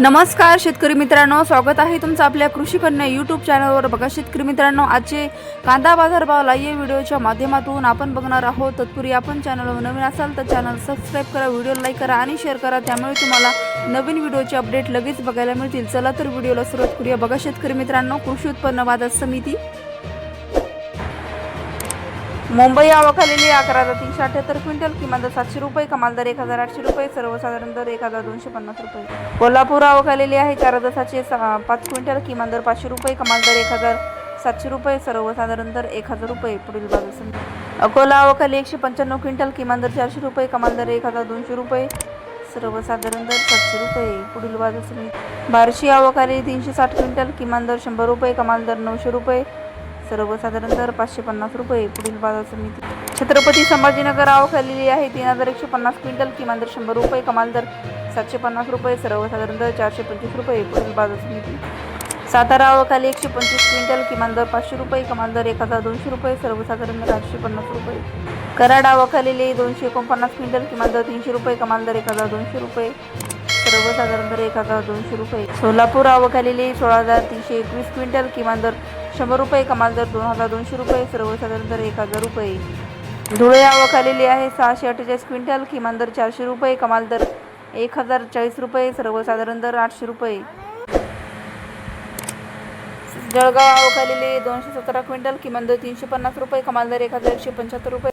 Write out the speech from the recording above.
नमस्कार शेतकरी मित्रांनो, स्वागत आहे तुमचं आपल्या कृषी कन्या यूट्यूब चॅनलवर। बघा शेतकरी मित्रांनो, आजचे कांदा बाजार भाव लाईव्ह व्हिडिओच्या माध्यमातून आपण बघणार आहोत। तत्पूर्वी आपण चॅनलवर नवीन असाल तर चॅनल सबस्क्राइब करा, व्हिडिओ लाईक करा आणि शेअर करा, त्यामुळे तुम्हाला नवीन व्हिडिओचे अपडेट लगेच बघायला मिळतील। चला तर व्हिडिओला सुरुवात करूया। बघा शेतकरी मित्रांनो, कृषी उत्पन्न बाजार समिती मुंबई आवक आलेली 11,378 क्विंटल, किमान दर 700 रुपये, कमाल दर 1,800 रुपये, सर्वसाधारण दर 1,250 रुपये। कोल्हापूर आवक आलेली आहे 4,705 क्विंटल, किमान दर 500 रुपये, कमाल दर 1,700 रुपये, सर्वसाधारण दर 1,000 रुपये। पुढील बाजार समिती अकोला आवक आली 195 क्विंटल, किमान दर 400 रुपये, कमाल दर 1,200 रुपये, सर्वसाधारण दर 700 रुपये। पुढील बाजार समिती बार्शी आवक आली 360 क्विंटल, किमान दर 100 रुपये, कमाल दर 900 रुपये, सर्वसाधारण दर 550 रुपये। पुढील बाजार समिती छत्रपती संभाजीनगर आवक आलेली आहे 3,150 क्विंटल, किमान दर 100 रुपये, कमाल दर 750 रुपये, सर्वसाधारण दर 425 रुपये। पुढील बाजार समिती सातारा आवक आली 125 क्विंटल, किमान दर 500 रुपये, कमाल दर 1,200 रुपये, सर्वसाधारण दर 850 रुपये। कराड आवक आलेली 249 क्विंटल, किमान दर 300 रुपये, कमाल दर 1,200 रुपये, सर्वसाधारण दर 1,200 रुपये। सोलापूर आवक आलेली 16,321 क्विंटल, किमान दर 100 रुपये, कमाल दर 2,200 रुपये, सर्वसाधारण दर 1,000 रुपये। धुळे आवक आलेली आहे 648 क्विंटल, किमान दर 400 रुपये, कमाल दर 1,040 रुपये, सर्वसाधारण दर 800 रुपये। जळगाव आवक आलेली 217 क्विंटल, किमान दर 350 रुपये, कमाल दर 1,175 रुपये,